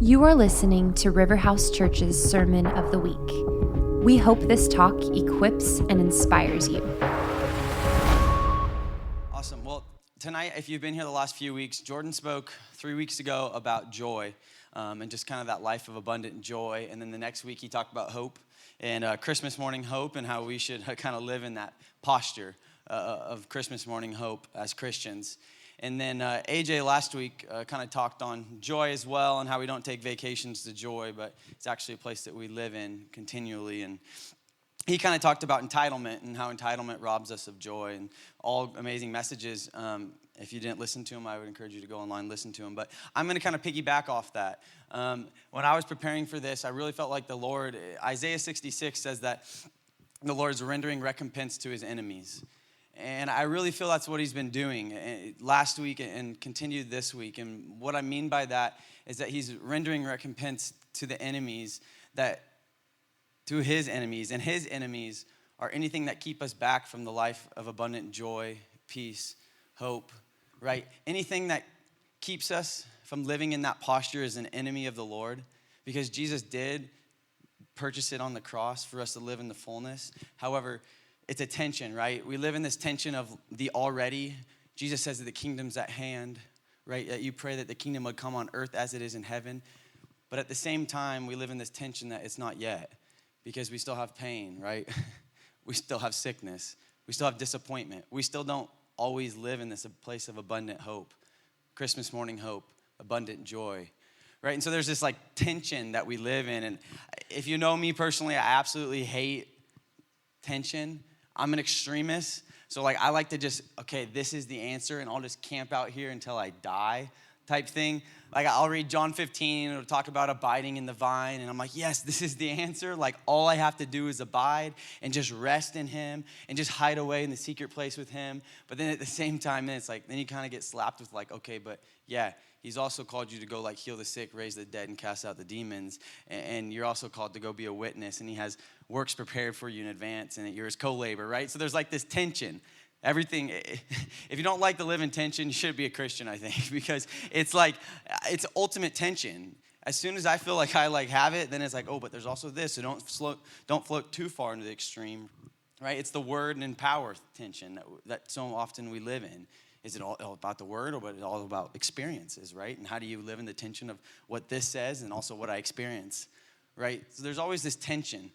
You are listening to Riverhouse Church's Sermon of the Week. We hope this talk equips and inspires you. Awesome. Well, tonight, if you've been here the last few weeks, Jordan spoke 3 weeks ago about joy and just kind of that life of abundant joy. And then the next week, he talked about hope and Christmas morning hope and how we should kind of live in that posture of Christmas morning hope as Christians. And then AJ last week kind of talked on joy as well and how we don't take vacations to joy, but it's actually a place that we live in continually. And he kind of talked about entitlement and how entitlement robs us of joy, and all amazing messages. If you didn't listen to him, I would encourage you to go online and listen to him. But I'm going to kind of piggyback off that. When I was preparing for this, I really felt like the Lord, Isaiah 66 says that the Lord is rendering recompense to his enemies. And I really feel that's what he's been doing last week and continued this week. And what I mean by that is that he's rendering recompense to the enemies, to his enemies. And his enemies are anything that keep us back from the life of abundant joy, peace, hope, right? Anything that keeps us from living in that posture is an enemy of the Lord, because Jesus did purchase it on the cross for us to live in the fullness. However, it's a tension, right? We live in this tension of the already. Jesus says that the kingdom's at hand, right? That you pray that the kingdom would come on earth as it is in heaven. But at the same time, we live in this tension that it's not yet, because we still have pain, right? We still have sickness. We still have disappointment. We still don't always live in this place of abundant hope, Christmas morning hope, abundant joy, right? And so there's this like tension that we live in. And if you know me personally, I absolutely hate tension. I'm an extremist, so like I like to just, okay, this is the answer, and I'll just camp out here until I die type thing. Like I'll read John 15, it'll talk about abiding in the vine, and I'm like, yes, this is the answer. Like all I have to do is abide and just rest in him and just hide away in the secret place with him. But then at the same time, then it's like, then you kind of get slapped with like, okay, but yeah, he's also called you to go like heal the sick, raise the dead, and cast out the demons. And you're also called to go be a witness, and he has works prepared for you in advance, and you're his co-labor, right? So there's like this tension. Everything, if you don't like to live in tension, you should be a Christian, I think, because it's like, it's ultimate tension. As soon as I feel like I like have it, then it's like, oh, but there's also this, so don't float too far into the extreme, right? It's the word and power tension that so often we live in. Is it all about the word, or is it all about experiences, right? And how do you live in the tension of what this says and also what I experience, right? So there's always this tension.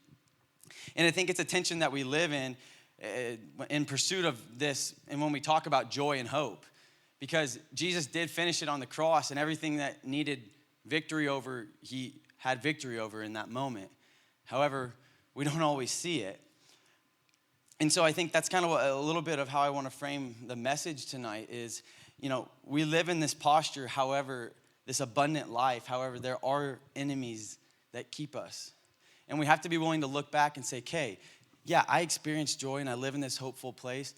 And I think it's a tension that we live in pursuit of this, and when we talk about joy and hope, because Jesus did finish it on the cross, and everything that needed victory over, he had victory over in that moment. However, we don't always see it. And so I think that's kind of a little bit of how I want to frame the message tonight is, you know, we live in this posture, however, this abundant life, however, there are enemies that keep us. And we have to be willing to look back and say, okay, yeah, I experience joy and I live in this hopeful place,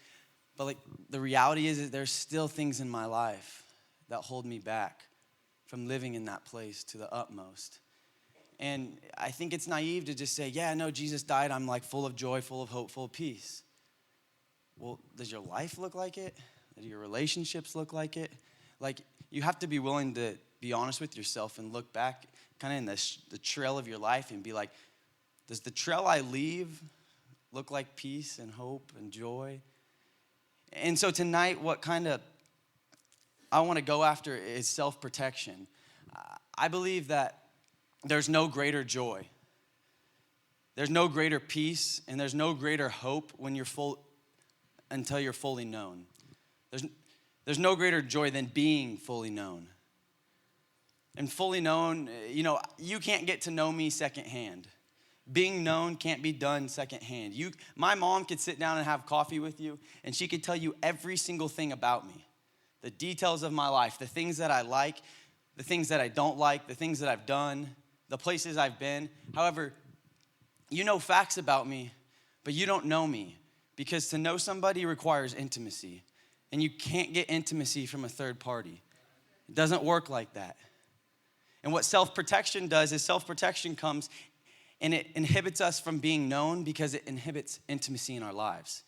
but like the reality is that there's still things in my life that hold me back from living in that place to the utmost. And I think it's naive to just say, yeah, no, Jesus died, I'm like full of joy, full of hope, full of peace. Well, does your life look like it? Do your relationships look like it? Like, you have to be willing to be honest with yourself and look back kind of in the trail of your life and be like, does the trail I leave look like peace and hope and joy? And so tonight, what kind of I want to go after is self-protection. I believe that there's no greater joy. There's no greater peace, and there's no greater hope when you're until you're fully known. There's no greater joy than being fully known. And fully known, you know, you can't get to know me secondhand. Being known can't be done secondhand. My mom could sit down and have coffee with you, and she could tell you every single thing about me, the details of my life, the things that I like, the things that I don't like, the things that I've done, the places I've been. However, you know facts about me, but you don't know me, because to know somebody requires intimacy, and you can't get intimacy from a third party. It doesn't work like that. And what self-protection does is self-protection comes and it inhibits us from being known because it inhibits intimacy in our lives.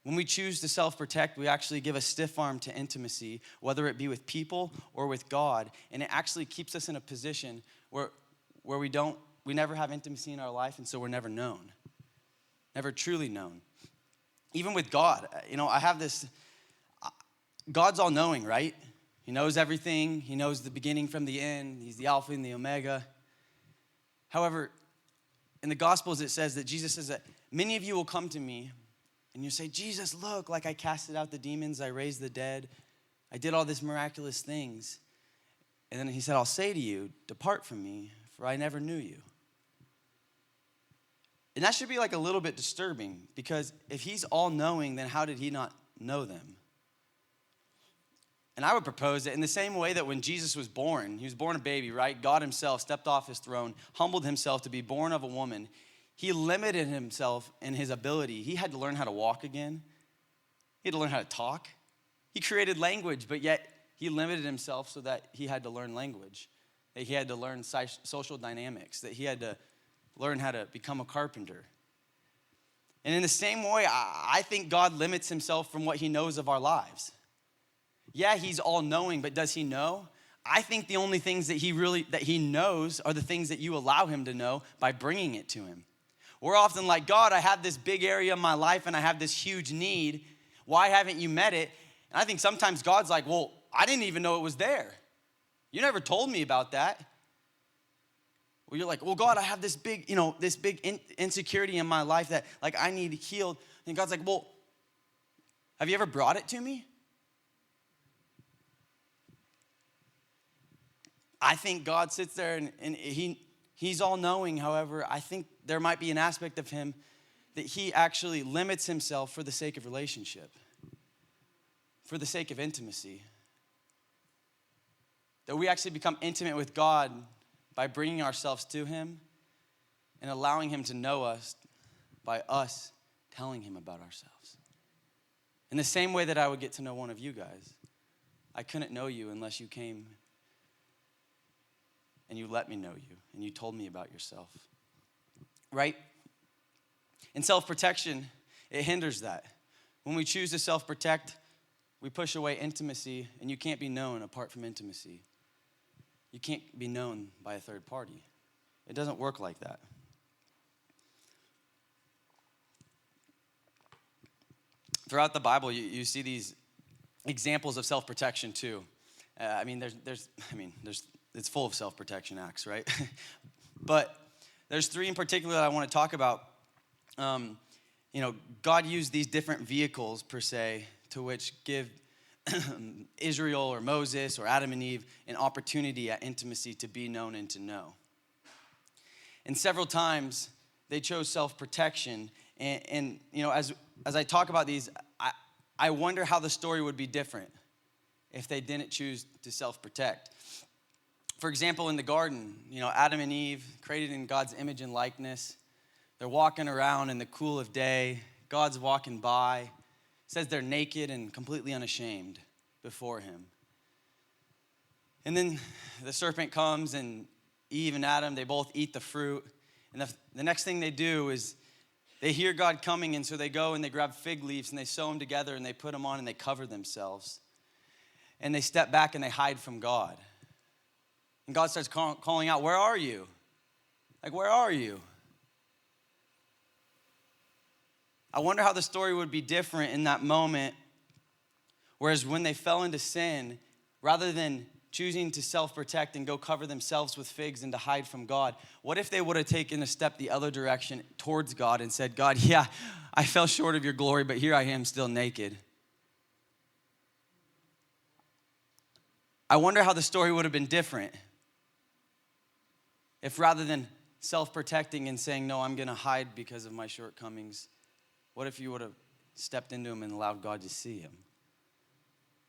When we choose to self-protect, we actually give a stiff arm to intimacy, whether it be with people or with God. And it actually keeps us in a position where we never have intimacy in our life, and so we're never known, never truly known. Even with God, I have this, God's all-knowing, right? He knows everything. He knows the beginning from the end. He's the Alpha and the Omega. However, in the Gospels, it says that Jesus says that many of you will come to me and you say, Jesus, look, like I casted out the demons, I raised the dead, I did all these miraculous things. And then he said, I'll say to you, depart from me, for I never knew you. And that should be like a little bit disturbing, because if he's all-knowing, then how did he not know them? And I would propose that in the same way that when Jesus was born, he was born a baby, right? God himself stepped off his throne, humbled himself to be born of a woman. He limited himself in his ability. He had to learn how to walk again. He had to learn how to talk. He created language, but yet he limited himself so that he had to learn language, that he had to learn social dynamics, that he had to learn how to become a carpenter. And in the same way, I think God limits himself from what he knows of our lives. Yeah, he's all-knowing, but does he know? I think the only things that he knows are the things that you allow him to know by bringing it to him. We're often like, God, I have this big area of my life and I have this huge need. Why haven't you met it? And I think sometimes God's like, well, I didn't even know it was there. You never told me about that. Well, you're like, well, God, I have this big, insecurity in my life that like I need healed. And God's like, well, have you ever brought it to me? I think God sits there and he's all-knowing. However, I think there might be an aspect of him that he actually limits himself for the sake of relationship, for the sake of intimacy. That we actually become intimate with God by bringing ourselves to him and allowing him to know us by us telling him about ourselves. In the same way that I would get to know one of you guys. I couldn't know you unless you came and you let me know you, and you told me about yourself, right? In self-protection, it hinders that. When we choose to self-protect, we push away intimacy, and you can't be known apart from intimacy. You can't be known by a third party. It doesn't work like that. Throughout the Bible, you see these examples of self-protection too. It's full of self-protection acts, right? But there's three in particular that I want to talk about. God used these different vehicles, per se, to which give Israel or Moses or Adam and Eve an opportunity at intimacy to be known and to know. And several times, they chose self-protection. And as I talk about these, I wonder how the story would be different if they didn't choose to self-protect. For example, in the garden, Adam and Eve, created in God's image and likeness, they're walking around in the cool of day. God's walking by. It says they're naked and completely unashamed before him. And then the serpent comes, and Eve and Adam, they both eat the fruit. And the next thing they do is they hear God coming, and so they go and they grab fig leaves and they sew them together and they put them on and they cover themselves. And they step back and they hide from God. And God starts calling out, where are you? Like, where are you? I wonder how the story would be different in that moment. Whereas when they fell into sin, rather than choosing to self-protect and go cover themselves with figs and to hide from God, what if they would have taken a step the other direction towards God and said, God, yeah, I fell short of your glory, but here I am still naked. I wonder how the story would have been different if rather than self-protecting and saying, no, I'm going to hide because of my shortcomings, what if you would have stepped into him and allowed God to see him?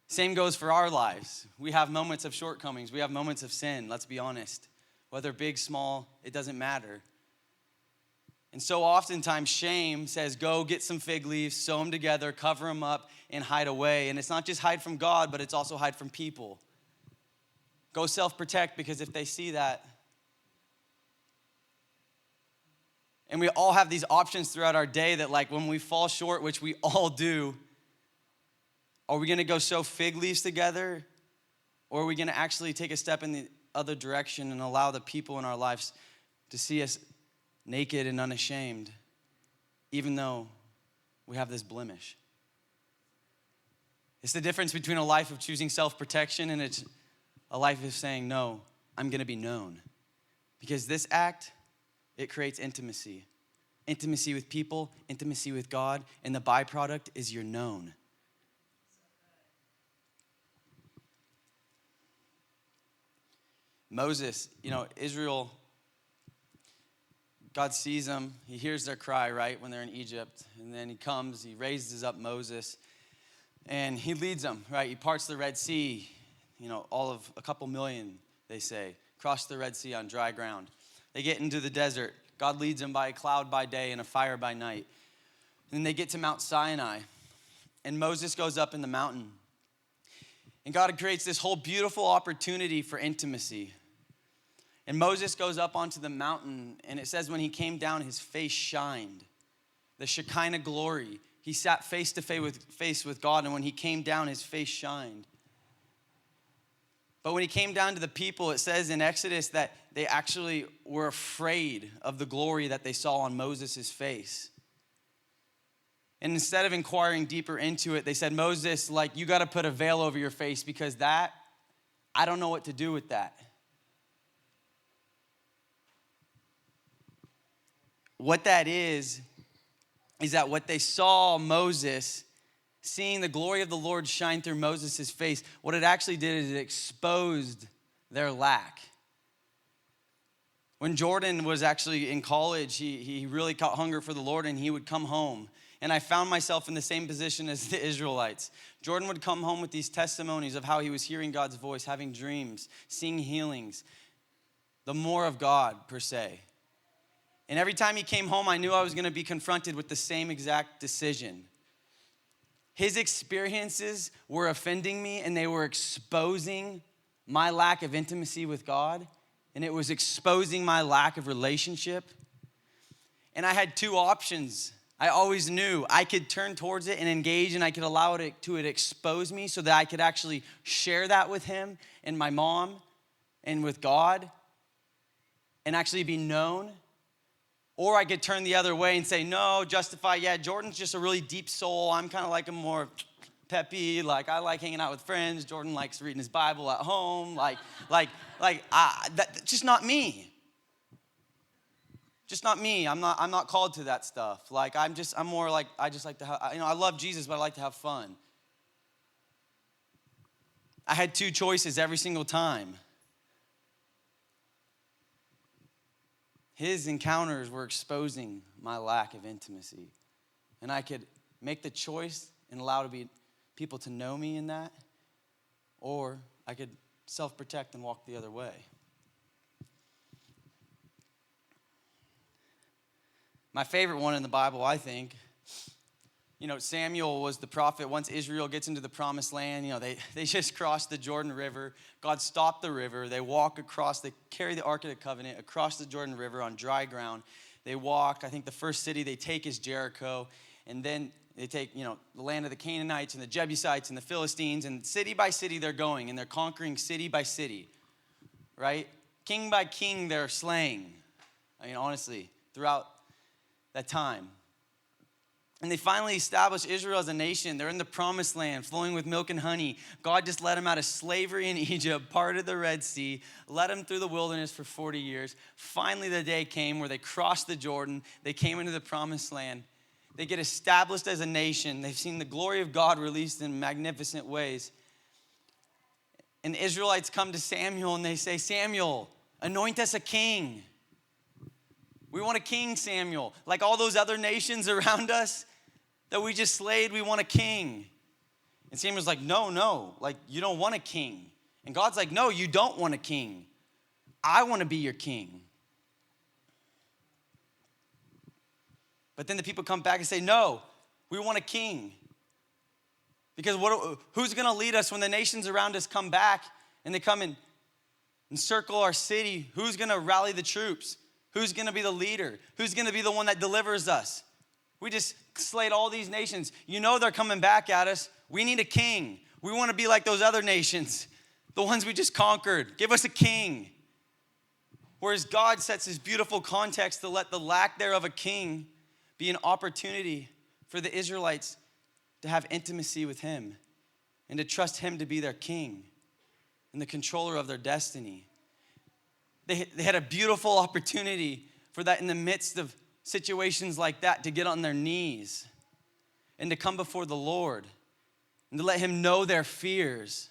Same goes for our lives. We have moments of shortcomings. We have moments of sin, let's be honest. Whether big, small, it doesn't matter. And so oftentimes shame says, go get some fig leaves, sew them together, cover them up, and hide away. And it's not just hide from God, but it's also hide from people. Go self-protect, because if they see that, And we all have these options throughout our day that, like, when we fall short, which we all do, are we gonna go sew fig leaves together? Or are we gonna actually take a step in the other direction and allow the people in our lives to see us naked and unashamed, even though we have this blemish? It's the difference between a life of choosing self-protection and it's a life of saying, no, I'm gonna be known. Because this act, it creates intimacy. Intimacy with people, intimacy with God, and the byproduct is you're known. Moses, Israel, God sees them. He hears their cry, right, when they're in Egypt. And then he comes, he raises up Moses, and he leads them, right? He parts the Red Sea, all of a couple million, they say, cross the Red Sea on dry ground. They get into the desert. God leads them by a cloud by day and a fire by night. And then they get to Mount Sinai, and Moses goes up in the mountain. And God creates this whole beautiful opportunity for intimacy. And Moses goes up onto the mountain, and it says when he came down, his face shined. The Shekinah glory. He sat face to face with God, and when he came down, his face shined. But when he came down to the people, it says in Exodus that they actually were afraid of the glory that they saw on Moses' face. And instead of inquiring deeper into it, they said, Moses, you got to put a veil over your face because I don't know what to do with that. What that is that what they saw Moses, seeing the glory of the Lord shine through Moses' face, what it actually did is it exposed their lack. When Jordan was actually in college, he really caught hunger for the Lord, and he would come home. And I found myself in the same position as the Israelites. Jordan would come home with these testimonies of how he was hearing God's voice, having dreams, seeing healings, the more of God, per se. And every time he came home, I knew I was going to be confronted with the same exact decision. His experiences were offending me, and they were exposing my lack of intimacy with God, and it was exposing my lack of relationship. And I had two options. I always knew I could turn towards it and engage, and I could allow it to expose me so that I could actually share that with him and my mom and with God and actually be known. Or I could turn the other way and say, no, justify, yeah, Jordan's just a really deep soul. I'm kind of like a more peppy, I like hanging out with friends. Jordan likes reading his Bible at home. That's just not me. Just not me. I'm not called to that stuff. I'm more like, I just like to have, I love Jesus, but I like to have fun. I had two choices every single time. His encounters were exposing my lack of intimacy. And I could make the choice and allow people to know me in that, or I could self-protect and walk the other way. My favorite one in the Bible, I think, Samuel was the prophet. Once Israel gets into the promised land, they just crossed the Jordan River. God stopped the river. They walk across, they carry the Ark of the Covenant across the Jordan River on dry ground. They walk, I think the first city they take is Jericho. And then they take, the land of the Canaanites and the Jebusites and the Philistines. And city by city they're going, and they're conquering city by city, right? King by king they're slaying. Honestly, throughout that time. And they finally established Israel as a nation. They're in the promised land, flowing with milk and honey. God just led them out of slavery in Egypt, parted the Red Sea, led them through the wilderness for 40 years. Finally, the day came where they crossed the Jordan. They came into the promised land. They get established as a nation. They've seen the glory of God released in magnificent ways. And the Israelites come to Samuel and they say, Samuel, anoint us a king. We want a king, Samuel. Like all those other nations around us that we just slayed, we want a king. And Samuel's like, no, you don't want a king. And God's like, no, you don't want a king. I want to be your king. But then the people come back and say, no, we want a king. Because who's going to lead us when the nations around us come back and they come and encircle our city? Who's going to rally the troops? Who's going to be the leader? Who's going to be the one that delivers us? We just slayed all these nations. You know they're coming back at us. We need a king. We want to be like those other nations, the ones we just conquered. Give us a king. Whereas God sets this beautiful context to let the lack thereof a king be an opportunity for the Israelites to have intimacy with him and to trust him to be their king and the controller of their destiny. They had a beautiful opportunity for that in the midst of situations like that, to get on their knees and to come before the Lord and to let him know their fears.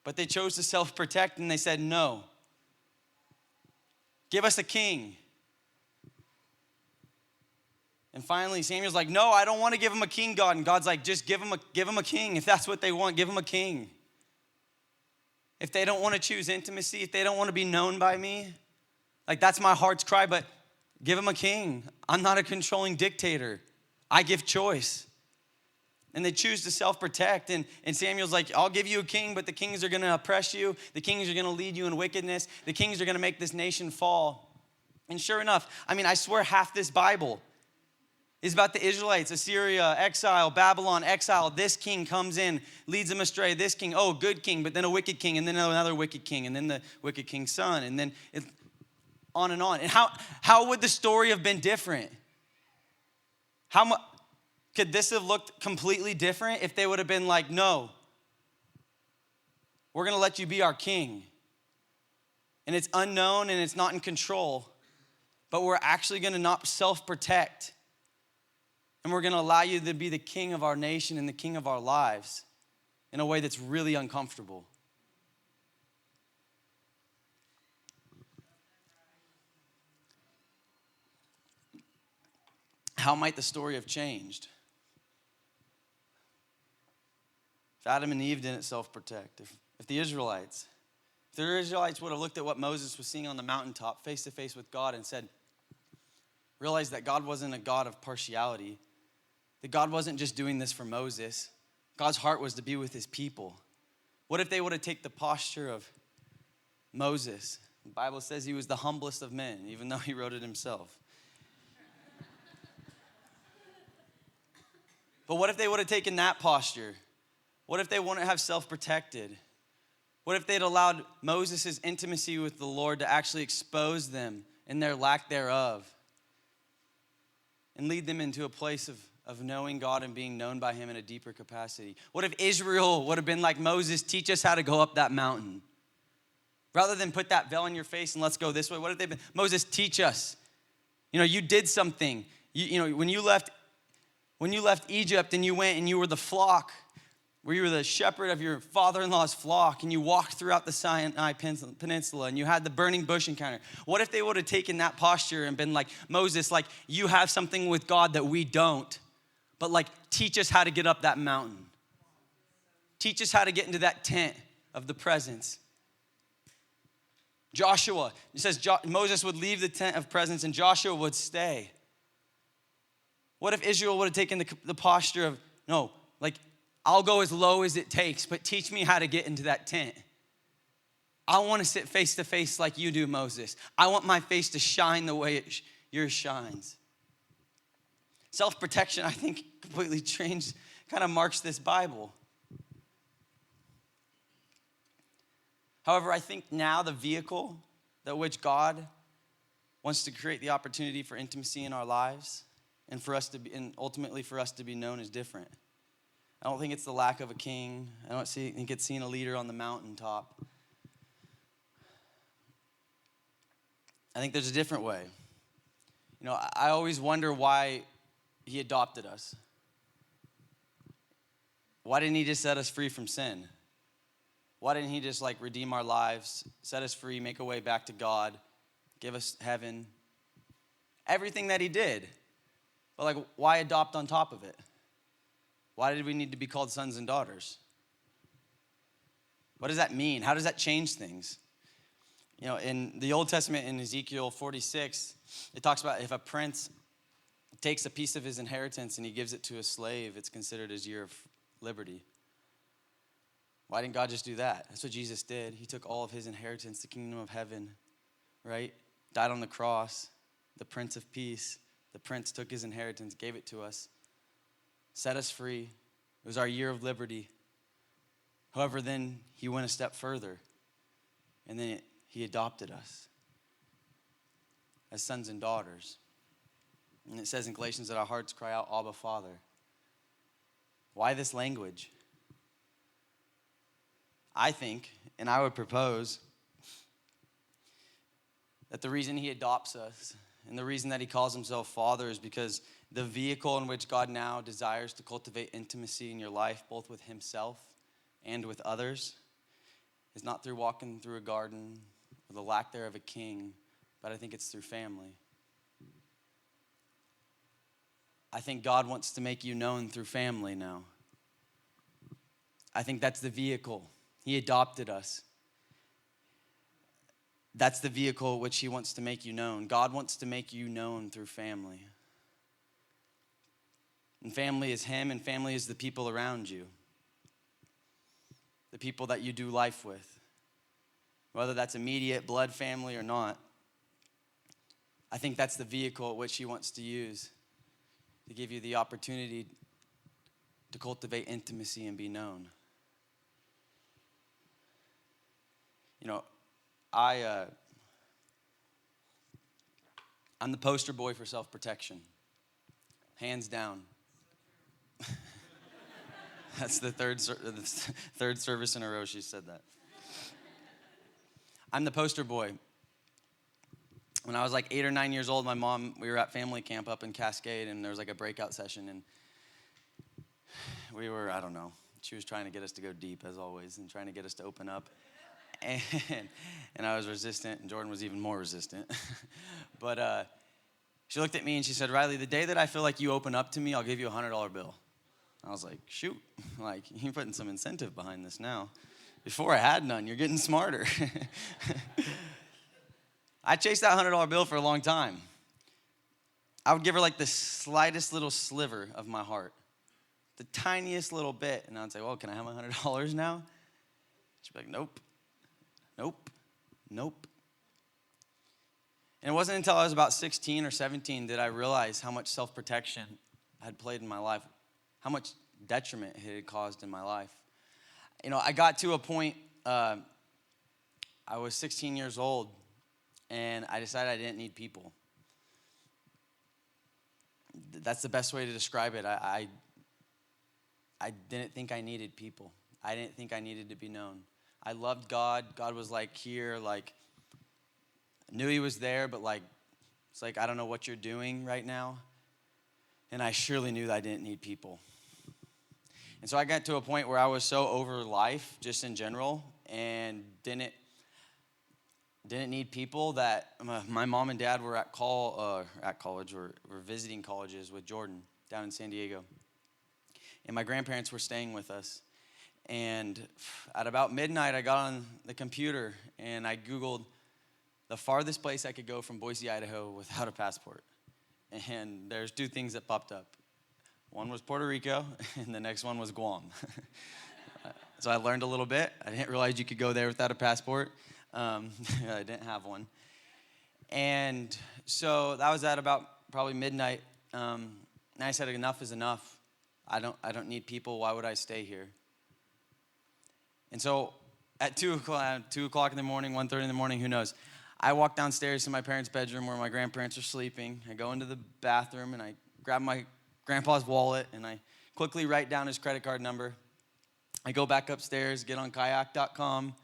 But they chose to self-protect and they said, no. Give us a king. And finally, Samuel's like, no, I don't want to give him a king, God. And God's like, just give him a king. If that's what they want, give him a king. If they don't want to choose intimacy, if they don't want to be known by me, like that's my heart's cry, but give him a king. I'm not a controlling dictator. I give choice. And they choose to self-protect. And Samuel's like, I'll give you a king, but the kings are going to oppress you. The kings are going to lead you in wickedness. The kings are going to make this nation fall. And sure enough, I swear half this Bible is about the Israelites, Assyria, exile, Babylon, exile. This king comes in, leads them astray. This king, oh, good king, but then a wicked king, and then another wicked king, and then the wicked king's son, and then on and on. And how would the story have been different? How much could this have looked completely different if they would have been like, no, we're going to let you be our king. And it's unknown and it's not in control, but we're actually going to not self-protect. And we're going to allow you to be the king of our nation and the king of our lives in a way that's really uncomfortable. How might the story have changed? If Adam and Eve didn't self-protect, if the Israelites would have looked at what Moses was seeing on the mountaintop face to face with God and said, realized that God wasn't a God of partiality, that God wasn't just doing this for Moses. God's heart was to be with his people. What if they would have taken the posture of Moses? The Bible says he was the humblest of men, even though he wrote it himself. But what if they would have taken that posture? What if they wouldn't have self-protected? What if they'd allowed Moses' intimacy with the Lord to actually expose them in their lack thereof and lead them into a place of knowing God and being known by him in a deeper capacity? What if Israel would have been like Moses, teach us how to go up that mountain? Rather than put that veil on your face and let's go this way, what if they've been, Moses, teach us. You did something. When you left Egypt and you went and you were the flock, where you were the shepherd of your father-in-law's flock and you walked throughout the Sinai Peninsula and you had the burning bush encounter. What if they would have taken that posture and been like, Moses, like you have something with God that we don't, but like teach us how to get up that mountain. Teach us how to get into that tent of the presence. Joshua, it says Moses would leave the tent of presence and Joshua would stay. What if Israel would have taken the posture of, no, like I'll go as low as it takes, but teach me how to get into that tent. I want to sit face to face like you do, Moses. I want my face to shine the way yours shines. Self-protection, I think, completely changed, kind of marks this Bible. However, I think now the vehicle that which God wants to create the opportunity for intimacy in our lives and for us to be, and ultimately for us to be known is different. I don't think it's the lack of a king. I don't think it's seeing a leader on the mountaintop. I think there's a different way. I always wonder why he adopted us. Why didn't he just set us free from sin? Why didn't he just redeem our lives, set us free, make a way back to God, give us heaven? Everything that he did. But why adopt on top of it? Why did we need to be called sons and daughters? What does that mean? How does that change things? In the Old Testament, in Ezekiel 46, it talks about if a prince takes a piece of his inheritance and he gives it to a slave, it's considered his year of liberty. Why didn't God just do that? That's what Jesus did. He took all of his inheritance, the kingdom of heaven, right? Died on the cross, the Prince of Peace. The Prince took his inheritance, gave it to us, set us free. It was our year of liberty. However, then he went a step further, and then he adopted us as sons and daughters. And it says in Galatians that our hearts cry out, Abba, Father. Why this language? I think, and I would propose, that the reason he adopts us and the reason that he calls himself Father is because the vehicle in which God now desires to cultivate intimacy in your life, both with himself and with others, is not through walking through a garden or the lack thereof a king, but I think it's through family. I think God wants to make you known through family now. I think that's the vehicle. He adopted us. That's the vehicle which he wants to make you known. God wants to make you known through family. And family is him, and family is the people around you. The people that you do life with. Whether that's immediate blood family or not. I think that's the vehicle which he wants to use to give you the opportunity to cultivate intimacy and be known. You know, I'm the poster boy for self-protection. Hands down. That's the third service in a row she said that. I'm the poster boy. When I was like 8 or 9 years old, we were at family camp up in Cascade, and there was like a breakout session, and I don't know, she was trying to get us to go deep, as always, and trying to get us to open up. And I was resistant, and Jordan was even more resistant. But she looked at me and she said, Riley, the day that I feel like you open up to me, I'll give you a $100 bill. I was like, shoot, like you're putting some incentive behind this now. Before I had none, you're getting smarter. I chased that $100 bill for a long time. I would give her like the slightest little sliver of my heart, the tiniest little bit, and I'd say, well, can I have my $100 now? She'd be like, nope. And it wasn't until I was about 16 or 17 that I realized how much self-protection had played in my life, how much detriment it had caused in my life. You know, I got to a point, I was 16 years old, and I decided I didn't need people. That's the best way to describe it. I didn't think I needed people. I didn't think I needed to be known. I loved God. God was like here, like, I knew he was there, but like, it's like, I don't know what you're doing right now. And I surely knew that I didn't need people. And so I got to a point where I was so over life, just in general, and didn't need people that my mom and dad were at college, or were visiting colleges with Jordan down in San Diego. And my grandparents were staying with us. And at about midnight, I got on the computer and I Googled the farthest place I could go from Boise, Idaho without a passport. And there's two things that popped up. One was Puerto Rico, and the next one was Guam. So I learned a little bit. I didn't realize you could go there without a passport. I didn't have one. And so that was at about probably midnight. And I said, enough is enough. I don't need people. Why would I stay here? And so at 2 o'clock in the morning, 1:30 in the morning, who knows? I walk downstairs to my parents' bedroom where my grandparents are sleeping. I go into the bathroom and I grab my grandpa's wallet and I quickly write down his credit card number. I go back upstairs, get on kayak.com,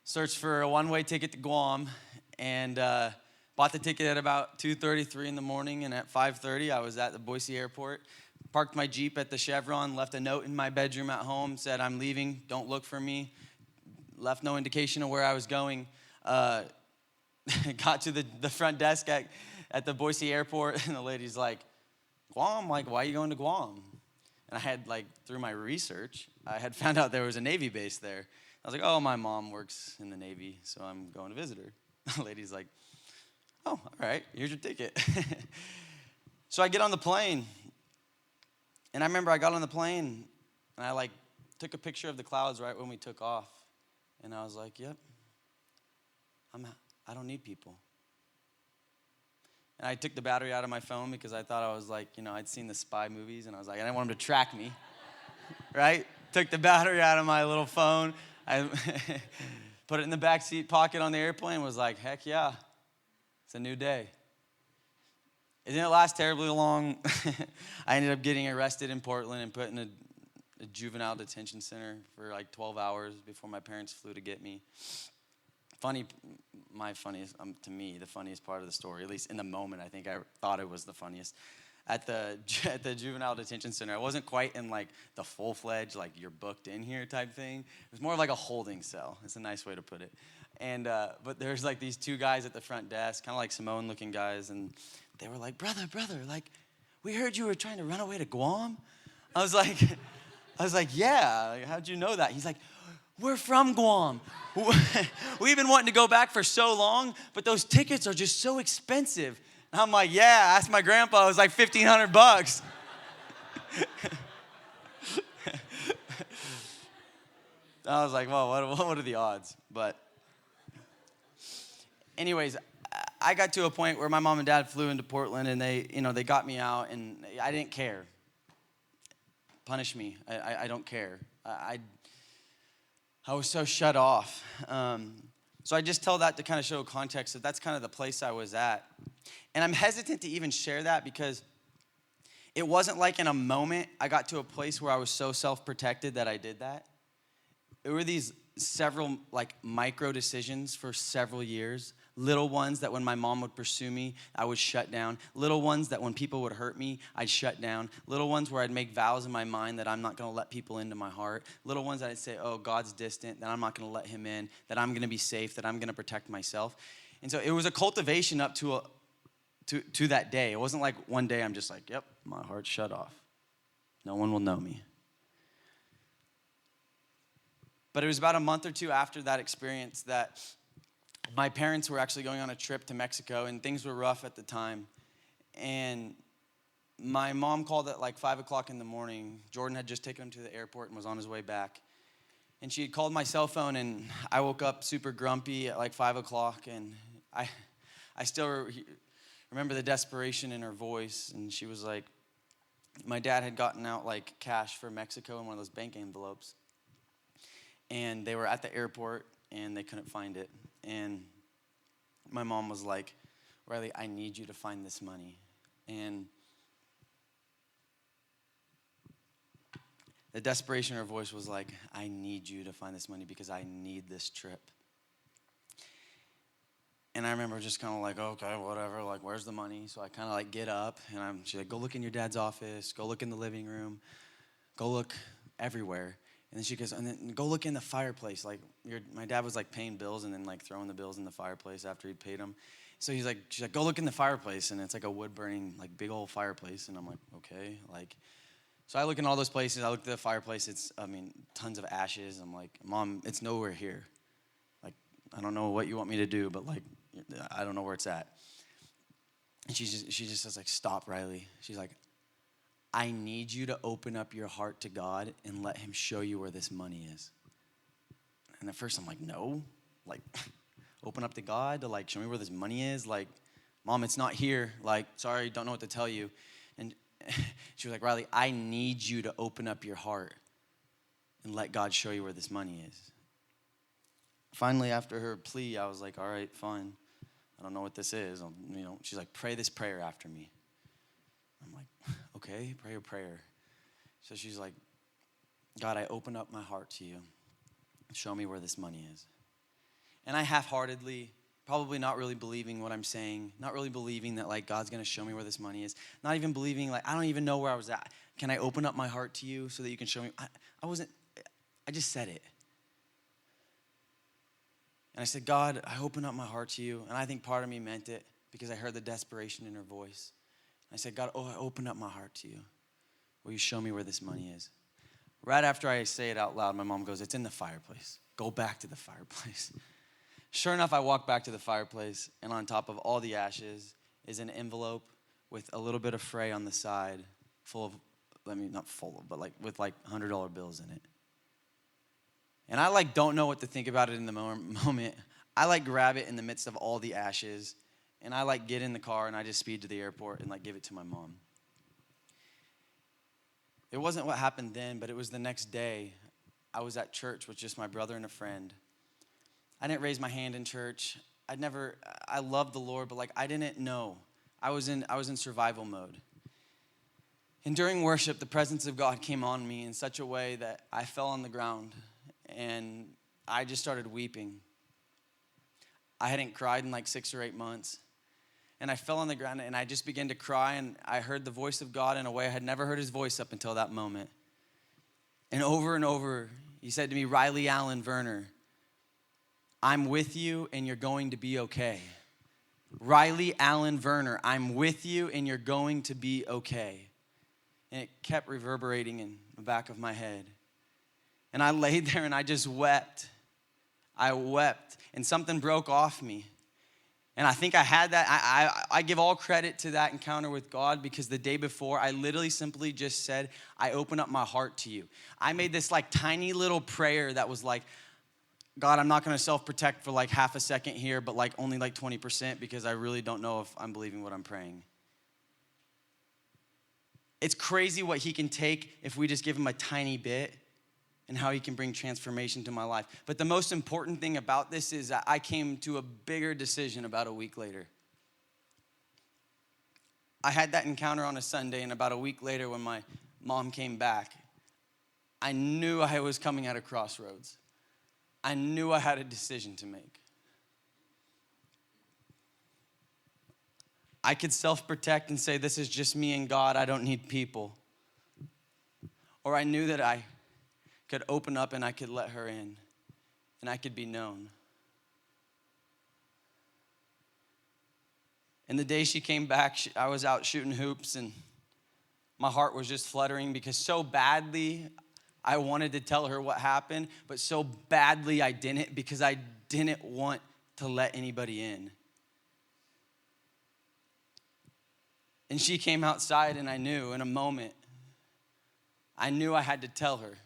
search for a one-way ticket to Guam, and bought the ticket at about 2:33 in the morning, and at 5:30 I was at the Boise airport. Parked my Jeep at the Chevron, left a note in my bedroom at home, said, I'm leaving, don't look for me. Left no indication of where I was going. Got to the front desk at the Boise airport, and the lady's like, Guam? Like, why are you going to Guam? And I had, like, through my research, I had found out there was a Navy base there. I was like, oh, my mom works in the Navy, so I'm going to visit her. The lady's like, oh, all right, here's your ticket. So I get on the plane. And I remember I got on the plane, and I, like, took a picture of the clouds right when we took off. And I was like, yep, I don't need people. And I took the battery out of my phone because I thought I was like, I'd seen the spy movies, and I was like, I didn't want him to track me, right? Took the battery out of my little phone. I put it in the back seat pocket on the airplane and was like, heck yeah, it's a new day. It didn't last terribly long. I ended up getting arrested in Portland and put in a juvenile detention center for like 12 hours before my parents flew to get me. To me, the funniest part of the story, at least in the moment, I think I thought it was the funniest. At the juvenile detention center, I wasn't quite in like the full-fledged, like you're booked in here type thing. It was more like a holding cell. It's a nice way to put it. And but there's like these two guys at the front desk, kind of like Samoan-looking guys, and they were like, brother, like, we heard you were trying to run away to Guam. I was like, yeah, like, how'd you know that? He's like, we're from Guam. We've been wanting to go back for so long, but those tickets are just so expensive. And I'm like, yeah, ask my grandpa. It was like $1,500. I was like, well, what are the odds? But anyways, I got to a point where my mom and dad flew into Portland, and they got me out, and I didn't care. Punish me. I don't care. I was so shut off. So I just tell that to kind of show context that that's kind of the place I was at. And I'm hesitant to even share that because it wasn't like in a moment I got to a place where I was so self-protected that I did that. It were these several like micro decisions for several years. Little ones that when my mom would pursue me, I would shut down. Little ones that when people would hurt me, I'd shut down. Little ones where I'd make vows in my mind that I'm not going to let people into my heart. Little ones that I'd say, oh, God's distant, that I'm not going to let him in, that I'm going to be safe, that I'm going to protect myself. And so it was a cultivation up to that day. It wasn't like one day I'm just like, yep, my heart's shut off. No one will know me. But it was about a month or two after that experience that my parents were actually going on a trip to Mexico, and things were rough at the time. And my mom called at like 5 o'clock in the morning. Jordan had just taken him to the airport and was on his way back. And she had called my cell phone, and I woke up super grumpy at like 5 o'clock. And I still remember the desperation in her voice. And she was like, my dad had gotten out like cash for Mexico in one of those bank envelopes. And they were at the airport, and they couldn't find it. And my mom was like, Riley, I need you to find this money. And the desperation in her voice was like, I need you to find this money because I need this trip. And I remember just kind of like, okay, whatever, like, where's the money? So I kind of like get up, and she's like, go look in your dad's office, go look in the living room, go look everywhere. And then she goes, and then go look in the fireplace. Like, my dad was like paying bills and then like throwing the bills in the fireplace after he'd paid them. So she's like, go look in the fireplace. And it's like a wood burning, like big old fireplace. And I'm like, okay. Like, so I look in all those places. I look at the fireplace. It's, tons of ashes. I'm like, Mom, it's nowhere here. Like, I don't know what you want me to do, but like, I don't know where it's at. And she just says like, stop, Riley. She's like, I need you to open up your heart to God and let him show you where this money is. And at first I'm like, no, like open up to God to like show me where this money is. Like, Mom, it's not here. Like, sorry, don't know what to tell you. And she was like, Riley, I need you to open up your heart and let God show you where this money is. Finally, after her plea, I was like, all right, fine. I don't know what this is. She's like, pray this prayer after me. I'm like, okay, pray a prayer. So she's like, God, I open up my heart to you. Show me where this money is. And I half-heartedly, probably not really believing what I'm saying, not really believing that like God's going to show me where this money is, not even believing like I don't even know where I was at. Can I open up my heart to you so that you can show me? I just said it. And I said, God, I open up my heart to you. And I think part of me meant it because I heard the desperation in her voice. I said, God, I open up my heart to you. Will you show me where this money is? Right after I say it out loud, my mom goes, it's in the fireplace. Go back to the fireplace. Sure enough, I walk back to the fireplace, and on top of all the ashes is an envelope with a little bit of fray on the side, with like $100 bills in it. And I like don't know what to think about it in the moment. I like grab it in the midst of all the ashes, And I get in the car and I just speed to the airport and give it to my mom. It wasn't what happened then, but it was the next day. I was at church with just my brother and a friend. I didn't raise my hand in church. I loved the Lord, but I didn't know. I was in survival mode. And during worship, the presence of God came on me in such a way that I fell on the ground and I just started weeping. I hadn't cried in 6 or 8 months. And I fell on the ground and I just began to cry, and I heard the voice of God in a way I had never heard his voice up until that moment. And over, he said to me, Riley Allen Werner, I'm with you and you're going to be okay. Riley Allen Werner, I'm with you and you're going to be okay. And it kept reverberating in the back of my head. And I laid there and I just wept. I wept and something broke off me. And I think I had that. I give all credit to that encounter with God, because the day before, I literally simply just said, I open up my heart to you. I made this tiny little prayer that was God, I'm not going to self-protect for half a second here, but only 20%, because I really don't know if I'm believing what I'm praying. It's crazy what he can take if we just give him a tiny bit, and how he can bring transformation to my life. But the most important thing about this is that I came to a bigger decision about a week later. I had that encounter on a Sunday, and about a week later when my mom came back, I knew I was coming at a crossroads. I knew I had a decision to make. I could self-protect and say, this is just me and God, I don't need people. Or I knew that I could open up and I could let her in and I could be known. And the day she came back, I was out shooting hoops and my heart was just fluttering, because so badly I wanted to tell her what happened, but so badly I didn't, because I didn't want to let anybody in. And she came outside and I knew in a moment, I knew I had to tell her.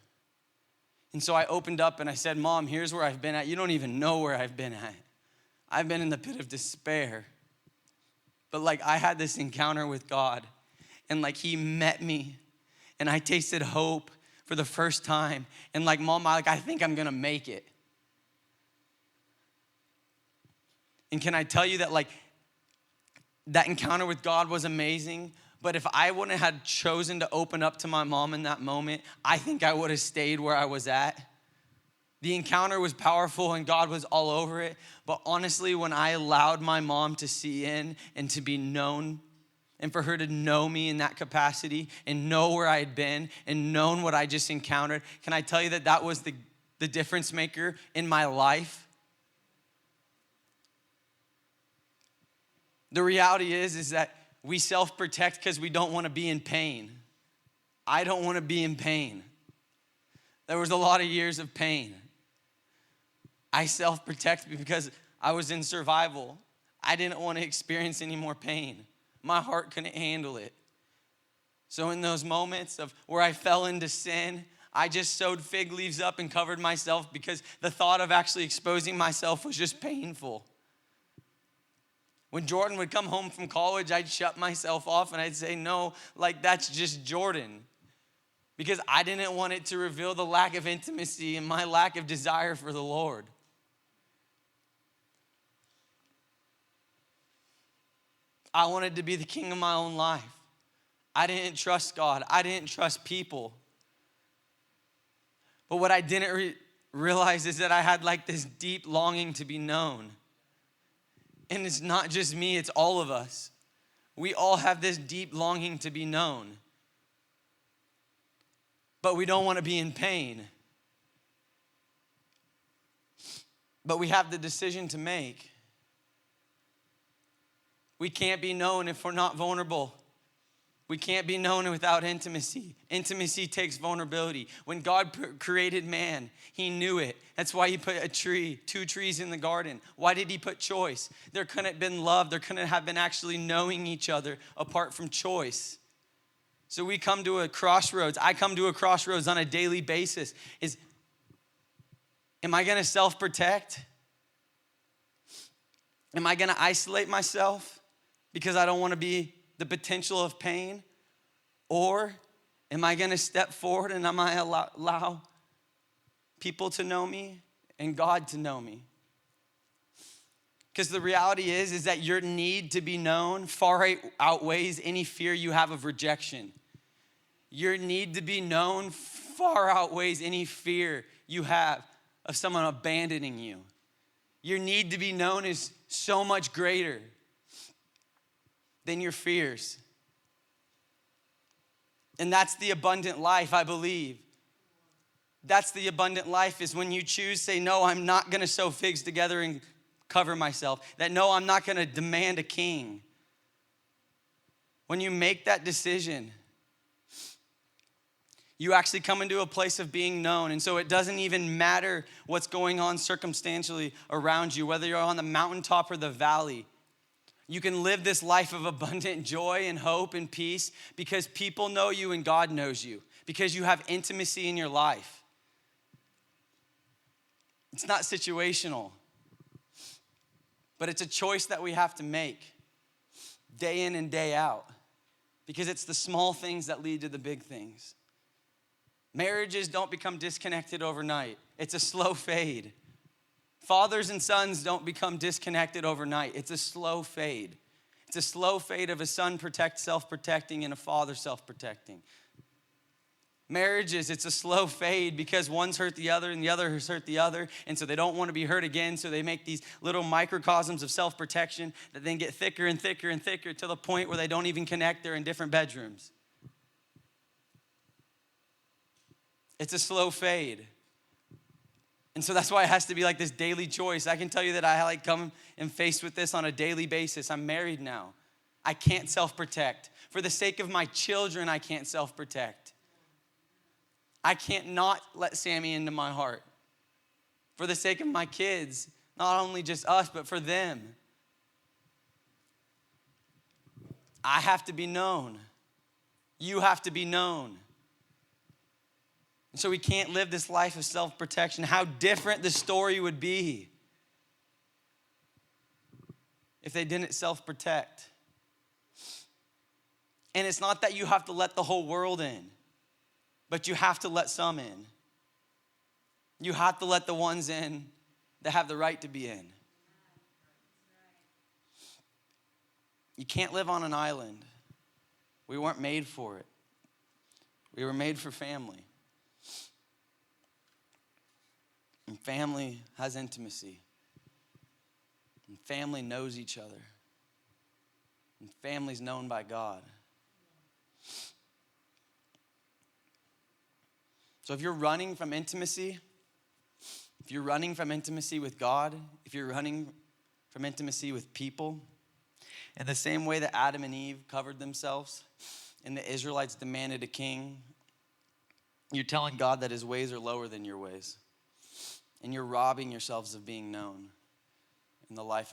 And so I opened up and I said, Mom, here's where I've been at. You don't even know where I've been at. I've been in the pit of despair. But I had this encounter with God, and he met me, and I tasted hope for the first time. And Mom, I think I'm gonna make it. And can I tell you that that encounter with God was amazing, but if I wouldn't have chosen to open up to my mom in that moment, I think I would have stayed where I was at. The encounter was powerful and God was all over it. But honestly, when I allowed my mom to see in and to be known, and for her to know me in that capacity and know where I had been and known what I just encountered, can I tell you that that was the difference maker in my life? The reality is that we self-protect because we don't want to be in pain. I don't want to be in pain. There was a lot of years of pain. I self-protect because I was in survival. I didn't want to experience any more pain. My heart couldn't handle it. So in those moments of where I fell into sin, I just sewed fig leaves up and covered myself, because the thought of actually exposing myself was just painful. When Jordan would come home from college, I'd shut myself off and I'd say, no, that's just Jordan. Because I didn't want it to reveal the lack of intimacy and my lack of desire for the Lord. I wanted to be the king of my own life. I didn't trust God. I didn't trust people. But what I didn't realize is that I had this deep longing to be known. And it's not just me, it's all of us. We all have this deep longing to be known. But we don't want to be in pain. But we have the decision to make. We can't be known if we're not vulnerable. We can't be known without intimacy. Intimacy takes vulnerability. When God created man, he knew it. That's why he put two trees in the garden. Why did he put choice? There couldn't have been love. There couldn't have been actually knowing each other apart from choice. So we come to a crossroads. I come to a crossroads on a daily basis. Am I going to self-protect? Am I gonna isolate myself because I don't wanna be the potential of pain? Or am I gonna step forward and am I allow people to know me and God to know me? Because the reality is that your need to be known far outweighs any fear you have of rejection. Your need to be known far outweighs any fear you have of someone abandoning you. Your need to be known is so much greater than your fears. And that's the abundant life, I believe. That's the abundant life, is when you choose, say, no, I'm not gonna sew figs together and cover myself. That no, I'm not gonna demand a king. When you make that decision, you actually come into a place of being known. And so it doesn't even matter what's going on circumstantially around you, whether you're on the mountaintop or the valley. You can live this life of abundant joy and hope and peace because people know you and God knows you, because you have intimacy in your life. It's not situational, but it's a choice that we have to make day in and day out, because it's the small things that lead to the big things. Marriages don't become disconnected overnight. It's a slow fade. Fathers and sons don't become disconnected overnight. It's a slow fade. It's a slow fade of a son self-protecting and a father self-protecting. Marriages, it's a slow fade because one's hurt the other and the other has hurt the other, and so they don't want to be hurt again, so they make these little microcosms of self-protection that then get thicker and thicker and thicker to the point where they don't even connect. They're in different bedrooms. It's a slow fade. And so that's why it has to be like this daily choice. I can tell you that I like come and face with this on a daily basis. I'm married now. I can't self-protect. For the sake of my children, I can't self-protect. I can't not let Sammy into my heart. For the sake of my kids, not only just us, but for them. I have to be known. You have to be known. And so we can't live this life of self-protection. How different the story would be if they didn't self-protect. And it's not that you have to let the whole world in, but you have to let some in. You have to let the ones in that have the right to be in. You can't live on an island. We weren't made for it. We were made for family. And family has intimacy. And family knows each other. And family's known by God. So if you're running from intimacy, if you're running from intimacy with God, if you're running from intimacy with people, in the same way that Adam and Eve covered themselves and the Israelites demanded a king, you're telling God that his ways are lower than your ways. And you're robbing yourselves of being known in the life of